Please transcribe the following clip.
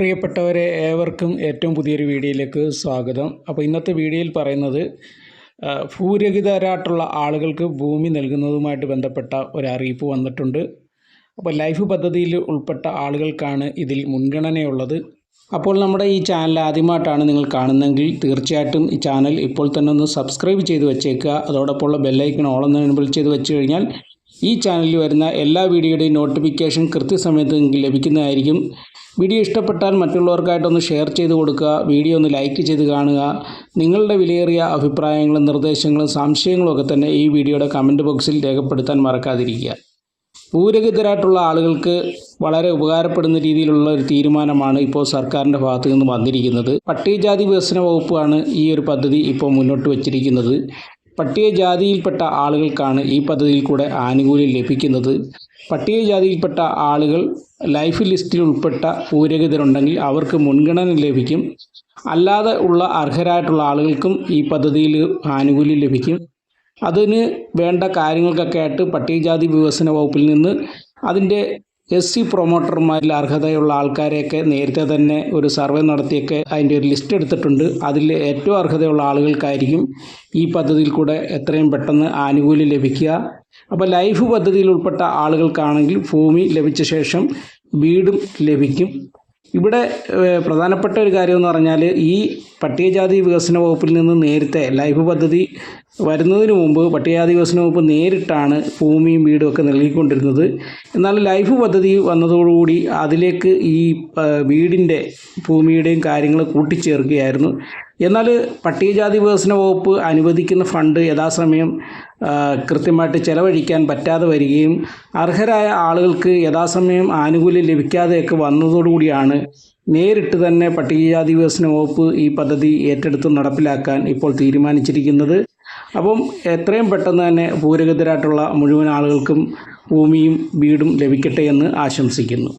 പ്രിയപ്പെട്ടവരെ ഏവർക്കും ഏറ്റവും പുതിയൊരു വീഡിയോയിലേക്ക് സ്വാഗതം. അപ്പോൾ ഇന്നത്തെ വീഡിയോയിൽ പറയുന്നത് ഭൂരഹിതരായിട്ടുള്ള ആളുകൾക്ക് ഭൂമി നൽകുന്നതുമായിട്ട് ബന്ധപ്പെട്ട ഒരു അറിയിപ്പ് വന്നിട്ടുണ്ട്. അപ്പോൾ ലൈഫ് പദ്ധതിയിൽ ഉൾപ്പെട്ട ആളുകൾക്കാണ് ഇതിൽ മുൻഗണനയുള്ളത്. അപ്പോൾ നമ്മുടെ ഈ ചാനൽ ആദ്യമായിട്ടാണ് നിങ്ങൾ കാണുന്നതെങ്കിൽ തീർച്ചയായിട്ടും ഈ ചാനൽ ഇപ്പോൾ തന്നെ ഒന്ന് സബ്സ്ക്രൈബ് ചെയ്ത് വെച്ചേക്കുക. അതോടൊപ്പമുള്ള ബെല്ലൈക്കൺ ഓൾ എന്ന് എനേബിൾ ചെയ്ത് വെച്ച് കഴിഞ്ഞാൽ ഈ ചാനലിൽ വരുന്ന എല്ലാ വീഡിയോയുടെയും നോട്ടിഫിക്കേഷൻ കൃത്യസമയത്ത് നിങ്ങൾക്ക് ലഭിക്കുന്നതായിരിക്കും. വീഡിയോ ഇഷ്ടപ്പെട്ടാൽ മറ്റുള്ളവർക്കായിട്ടൊന്ന് ഷെയർ ചെയ്ത് കൊടുക്കുക. വീഡിയോ ഒന്ന് ലൈക്ക് ചെയ്ത് കാണുക. നിങ്ങളുടെ വിലയേറിയ അഭിപ്രായങ്ങളും നിർദ്ദേശങ്ങളും സംശയങ്ങളും ഒക്കെ തന്നെ ഈ വീഡിയോയുടെ കമൻറ്റ് ബോക്സിൽ രേഖപ്പെടുത്താൻ മറക്കാതിരിക്കുക. ഭൂരഹിതരായിട്ടുള്ള ആളുകൾക്ക് വളരെ ഉപകാരപ്പെടുന്ന രീതിയിലുള്ള ഒരു തീരുമാനമാണ് ഇപ്പോൾ സർക്കാരിൻ്റെ ഭാഗത്തു നിന്ന് വന്നിരിക്കുന്നത്. പട്ടികജാതി വികസന വകുപ്പാണ് ഈ ഒരു പദ്ധതി ഇപ്പോൾ മുന്നോട്ട് വച്ചിരിക്കുന്നത്. പട്ടികജാതിയിൽപ്പെട്ട ആളുകൾക്കാണ് ഈ പദ്ധതിയിൽ കൂടെ ആനുകൂല്യം ലഭിക്കുന്നത്. പട്ടികജാതിയിൽപ്പെട്ട ആളുകൾ ലൈഫ് ലിസ്റ്റിൽ ഉൾപ്പെട്ട ഭൂരഹിതരുണ്ടെങ്കിൽ അവർക്ക് മുൻഗണന ലഭിക്കും. അല്ലാതെ ഉള്ള അർഹരായിട്ടുള്ള ആളുകൾക്കും ഈ പദ്ധതിയിൽ ആനുകൂല്യം ലഭിക്കും. അതിന് വേണ്ട കാര്യങ്ങൾക്കൊക്കെ ആയിട്ട് പട്ടികജാതി വികസന വകുപ്പിൽ നിന്ന് അതിൻ്റെ SC പ്രൊമോട്ടർമാരിൽ അർഹതയുള്ള ആൾക്കാരെയൊക്കെ നേരത്തെ തന്നെ ഒരു സർവേ നടത്തിയൊക്കെ അതിൻ്റെ ഒരു ലിസ്റ്റ് എടുത്തിട്ടുണ്ട്. അതിൽ ഏറ്റവും അർഹതയുള്ള ആളുകൾക്കായിരിക്കും ഈ പദ്ധതിയിൽ കൂടെ എത്രയും പെട്ടെന്ന് ആനുകൂല്യം ലഭിക്കുക. അപ്പോൾ ലൈഫ് പദ്ധതിയിൽ ഉൾപ്പെട്ട ആളുകൾക്കാണെങ്കിൽ ഭൂമി ലഭിച്ച ശേഷം വീടും ലഭിക്കും. ഇവിടെ പ്രധാനപ്പെട്ട ഒരു കാര്യമെന്ന് പറഞ്ഞാൽ ഈ പട്ടികജാതി വികസന വകുപ്പിൽ നിന്ന് നേരത്തെ ലൈഫ് പദ്ധതി വരുന്നതിന് മുമ്പ് പട്ടികജാതി വികസന വകുപ്പ് നേരിട്ടാണ് ഭൂമിയും വീടും ഒക്കെ നൽകിക്കൊണ്ടിരുന്നത്. എന്നാൽ ലൈഫ് പദ്ധതി വന്നതോടുകൂടി അതിലേക്ക് ഈ വീടിൻ്റെ ഭൂമിയുടെയും കാര്യങ്ങൾ കൂട്ടിച്ചേർക്കുകയായിരുന്നു. എന്നാൽ പട്ടികജാതി വികസന വകുപ്പ് അനുവദിക്കുന്ന ഫണ്ട് യഥാസമയം കൃത്യമായിട്ട് ചെലവഴിക്കാൻ പറ്റാതെ വരികയും അർഹരായ ആളുകൾക്ക് യഥാസമയം ആനുകൂല്യം ലഭിക്കാതെയൊക്കെ വന്നതോടുകൂടിയാണ് നേരിട്ട് തന്നെ പട്ടികജാതി വികസന വകുപ്പ് ഈ പദ്ധതി ഏറ്റെടുത്ത് നടപ്പിലാക്കാൻ ഇപ്പോൾ തീരുമാനിച്ചിരിക്കുന്നത്. അപ്പം എത്രയും പെട്ടെന്ന് തന്നെ ഭൂരഹിതരായിട്ടുള്ള മുഴുവൻ ആളുകൾക്കും ഭൂമിയും വീടും ലഭിക്കട്ടെ എന്ന് ആശംസിക്കുന്നു.